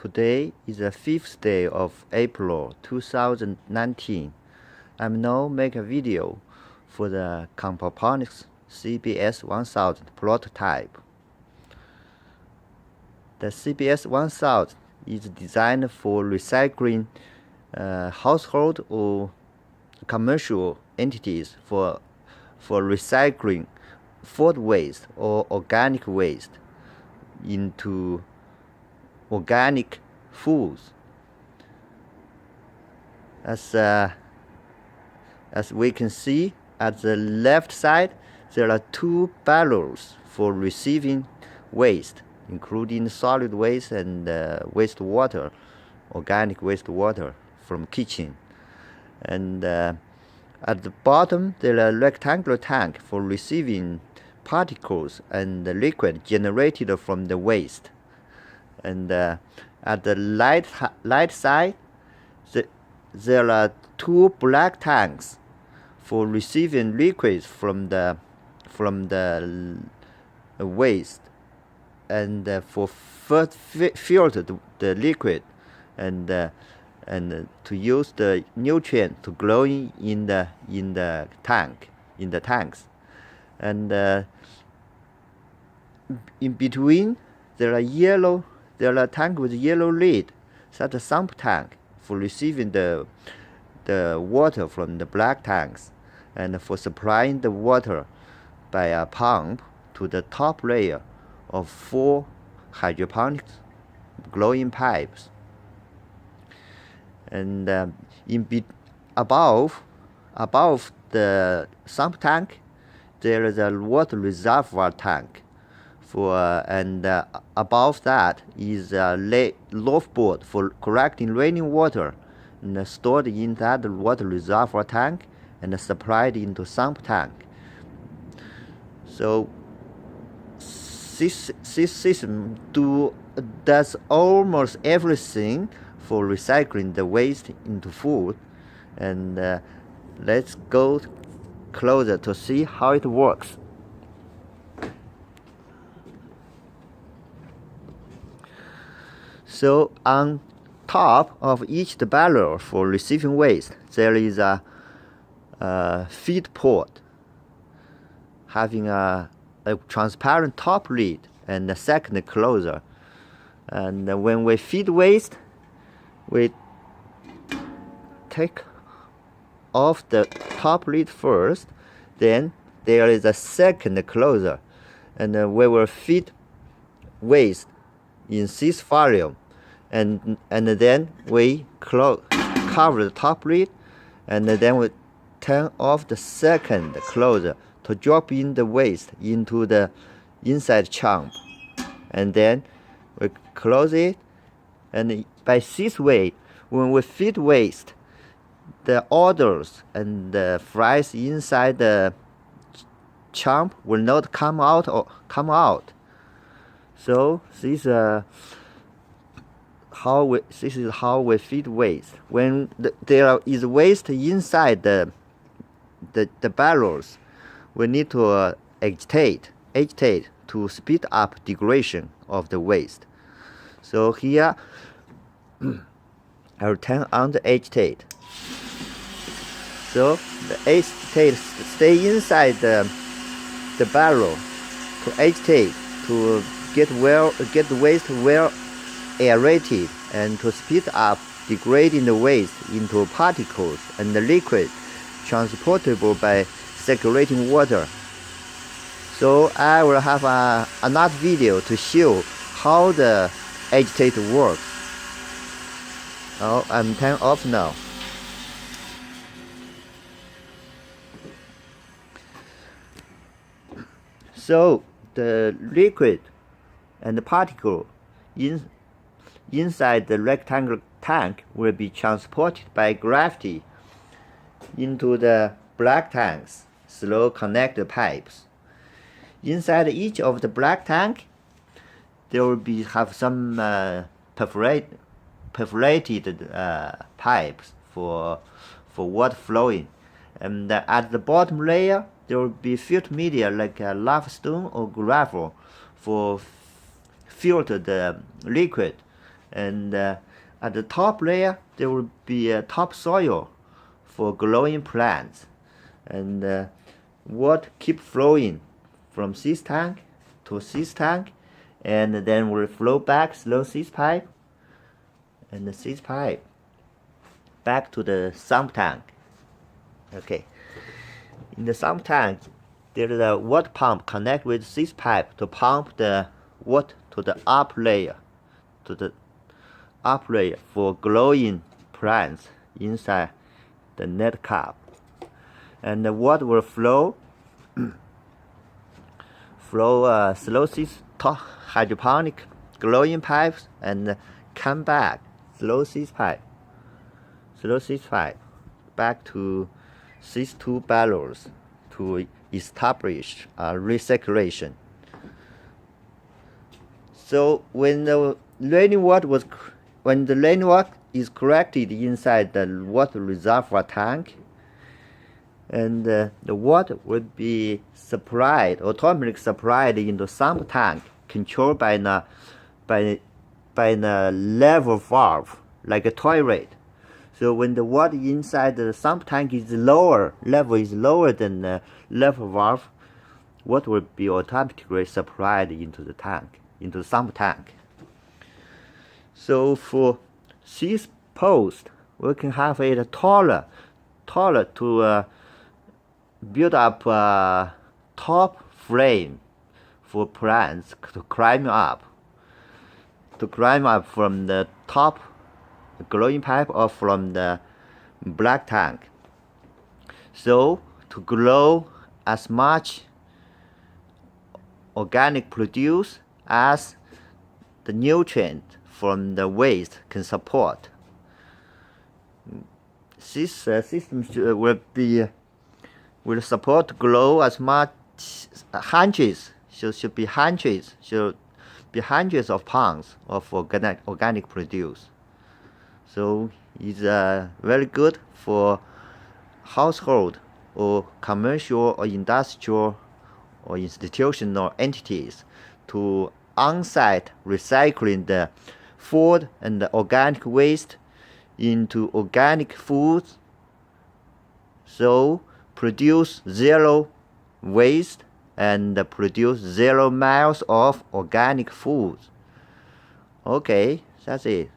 Today is the 5th day of April 2019. I'm now making a video for the CompoPonics CBS1000 prototype. The CBS1000 is designed for recycling household or commercial entities for recycling food waste or organic waste into organic foods. As we can see at the left side, there are two barrels for receiving waste, including solid waste and wastewater, organic wastewater from kitchen. And at the bottom, there are rectangular tank for receiving particles and the liquid generated from the waste. And at the light side, there are two black tanks for receiving liquids from the waste, and for first filter the liquid, and to use the nutrient to grow in the tanks. And in between, there are tank with yellow lid, such a sump tank for receiving the water from the black tanks, and for supplying the water by a pump to the top layer of 4 hydroponics growing pipes. And above the sump tank, there is a water reservoir tank. And above that is a loaf board for collecting raining water, and stored in that water reservoir tank and supplied into sump tank. So this system does almost everything for recycling the waste into food. And let's go closer to see how it works. So on top of each barrel for receiving waste, there is a feed port having a transparent top lid and a second closer. And when we feed waste, we take off the top lid first, then there is a second closer, and we will feed waste in this volume, and then we cover the top lid, and then we turn off the second closer to drop in the waste into the inside chump, and then we close it. And by this way, when we feed waste, the odors and the flies inside the chump will not come out. So this is how we feed waste. When there is waste inside the barrels, we need to agitate to speed up degradation of the waste. So here, I will turn on the agitate. So the agitate stay inside the barrel to agitate, to get the waste well aerated, and to speed up degrading the waste into particles and the liquid transportable by circulating water. So I will have another video to show how the agitator works. Now I'm turning off now. So the liquid and the particle inside the rectangular tank will be transported by gravity into the black tanks through connected pipes. Inside each of the black tank, there will have some perforated pipes for water flowing, and at the bottom layer there will be filter media like limestone or gravel for filter the liquid And at the top layer, there will be a topsoil for growing plants. And water keep flowing from this tank to this tank, and then will flow back through this pipe, and this pipe back to the sump tank. Okay. In the sump tank, there is a water pump connect with this pipe to pump the water to the up layer, for growing plants inside the net cup. And the water will flow through these hydroponic growing pipes and come back through this pipe, back to these two barrels to establish recirculation. So when the rainwater is collected inside the water reservoir tank, and the water will be automatically supplied into sump tank, controlled by the level valve, like a toilet. So when the water inside the sump tank is lower than the level valve, water will be automatically supplied into the tank, into the sump tank. So for this post, we can have it taller to build up a top frame for plants to climb up from the top growing pipe or from the black tank. So to grow as much organic produce as the nutrient from the waste can support. This system will support to grow as much hundreds of pounds of organic produce. So it's very good for household or commercial or industrial or institutional entities to on-site recycling the food and the organic waste into organic foods, so produce zero waste and produce 0 miles of organic foods. Okay, that's it.